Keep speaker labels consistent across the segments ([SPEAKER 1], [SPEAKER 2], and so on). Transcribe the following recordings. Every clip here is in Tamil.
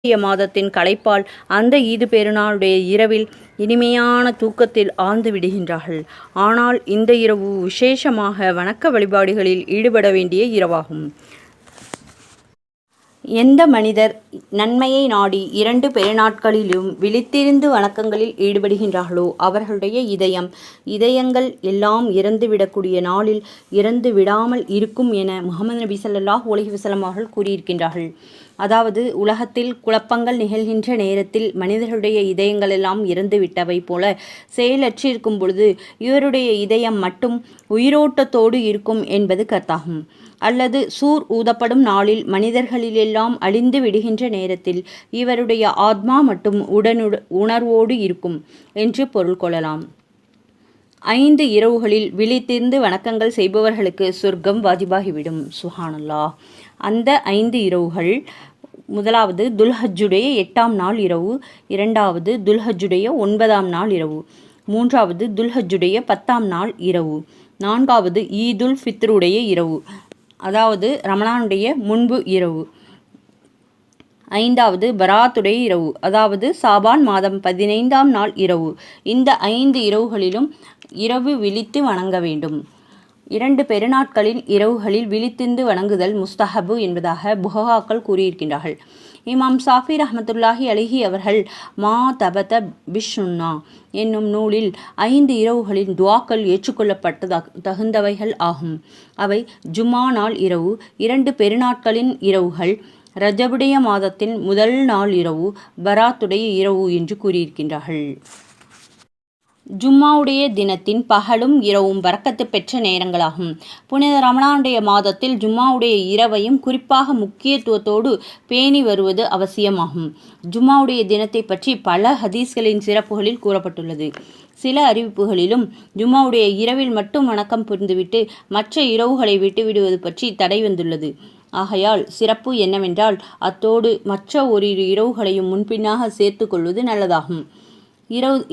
[SPEAKER 1] மாதத்தின் களைப்பால் அந்த ஈது பெருநாளுடைய இரவில் இனிமையான தூக்கத்தில் ஆழ்ந்து விடுகின்றார்கள். ஆனால் இந்த இரவு விசேஷமாக வணக்க வழிபாடுகளில் ஈடுபட வேண்டிய இரவாகும். எந்த மனிதர் நன்மையை நாடி 2 பெருநாட்களிலும் விழித்திருந்து வணக்கங்களில் ஈடுபடுகின்றார்களோ அவர்களுடைய இதயங்கள் எல்லாம் இறந்துவிடக்கூடிய நாளில் இறந்து விடாமல் இருக்கும் என முஹம்மது நபி ஸல்லல்லாஹு அலைஹி வஸல்லம் அவர்கள் கூறியிருக்கின்றார்கள். அதாவது உலகத்தில் குழப்பங்கள் நிகழ்கின்ற நேரத்தில் மனிதர்களுடைய இதயங்கள் எல்லாம் இறந்துவிட்டவை போல செயலற்றிருக்கும் பொழுது இவருடைய இதயம் மட்டும் உயிரோட்டத்தோடு இருக்கும் என்பது கருத்தாகும். அல்லது சூர் ஊதப்படும் நாளில் மனிதர்களிலெல்லாம் அழிந்து விடுகின்ற நேரத்தில் இவருடைய ஆத்மா மட்டும் உணர்வோடு இருக்கும் என்று பொருள் கொள்ளலாம். 5 இரவுகளில் விழித்திருந்து வணக்கங்கள் செய்பவர்களுக்கு சொர்க்கம் வாஜிபாகிவிடும். சுஹானல்லாஹ். அந்த 5 இரவுகள்: முதலாவது துல்ஹஜ்ஜுடைய 8ஆம் நாள் இரவு, 2வது துல்ஹஜ்ஜுடைய 9ஆம் நாள் இரவு, 3வது துல்ஹஜ்ஜுடைய 10ஆம் நாள் இரவு, 4வது ஈதுல் ஃபித்ருடைய இரவு, அதாவது ரமலானுடைய முன்பு இரவு, 5வது பராத்துடைய இரவு, அதாவது சாபான் மாதம் 15ஆம் நாள் இரவு. இந்த 5 இரவுகளிலும் இரவு விழித்து வணங்க வேண்டும். 2 பெருநாட்களின் இரவுகளில் விழித்திருந்து வணங்குதல் முஸ்தஹபு என்பதாக புகஹாக்கள் கூறியிருக்கின்றார்கள். இமாம் ஷாஃபி ரஹ்மத்துல்லாஹி அலைஹி அவர்கள் மா தபத பிஷ்சுன்னா என்னும் நூலில் 5 இரவுகளின் துவாக்கள் ஏற்றுக்கொள்ளப்பட்ட தகுந்தவைகள் ஆகும். அவை ஜும்மா நாள் இரவு, 2 பெருநாட்களின் இரவுகள், ரஜபுடைய மாதத்தின் முதல் நாள் இரவு, பராத்துடைய இரவு என்று கூறியிருக்கின்றார்கள். ஜும்மாவுடைய தினத்தின் பகலும் இரவும் பரக்கத்து பெற்ற நேரங்களாகும். புனித ரமலானுடைய மாதத்தில் ஜும்மாவுடைய இரவையும் குறிப்பாக முக்கியத்துவத்தோடு பேணி வருவது அவசியமாகும். ஜும்மாவுடைய தினத்தை பற்றி பல ஹதீஸ்களின் சிறப்புகளில் கூறப்பட்டுள்ளது. சில அறிவிப்புகளிலும் ஜும்மாவுடைய இரவில் மட்டும் வணக்கம் புரிந்துவிட்டு மற்ற இரவுகளை விட்டுவிடுவது பற்றி தடை வந்துள்ளது. ஆகையால் சிறப்பு என்னவென்றால் அத்தோடு மற்ற ஓரிரு இரவுகளையும் முன்பின்னாக சேர்த்து கொள்வது நல்லதாகும்.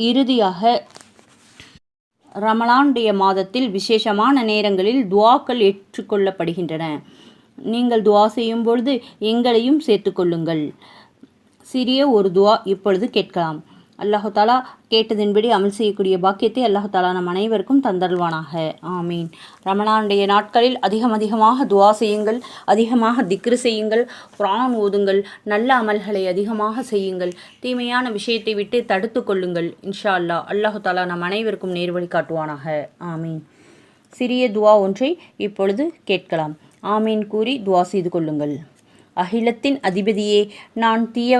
[SPEAKER 1] இறுதியாக ரமலானுடைய மாதத்தில் விசேஷமான நேரங்களில் துஆக்கள் ஏற்றுக்கொள்ளப்படுகின்றன. நீங்கள் துஆ செய்யும் பொழுது எங்களையும் சேர்த்துக்கொள்ளுங்கள். சிறிய ஒரு துஆ இப்பொழுது கேட்கலாம். அல்லாஹு தாலா கேட்டதின்படி அமல் செய்யக்கூடிய பாக்கியத்தை அல்லாஹு தாலா நம் அனைவருக்கும் தந்தருள்வானாக. ஆமீன். ரமலானுடைய நாட்களில் அதிகமாக துஆ செய்யுங்கள், அதிகமாக திக்ரு செய்யுங்கள், குர்ஆன் ஓதுங்கள், நல்ல அமல்களை அதிகமாக செய்யுங்கள், தீமையான விஷயத்தை விட்டு தடுத்து கொள்ளுங்கள். இன்ஷா அல்லாஹ் அல்லாஹு தாலா நம் அனைவருக்கும் நேர்வழி காட்டுவானாக. ஆமீன். சிறிய துஆ ஒன்றை இப்பொழுது கேட்கலாம். ஆமீன் கூறி துஆ செய்து கொள்ளுங்கள். அகிலத்தின் அதிபதியே, நான் தீய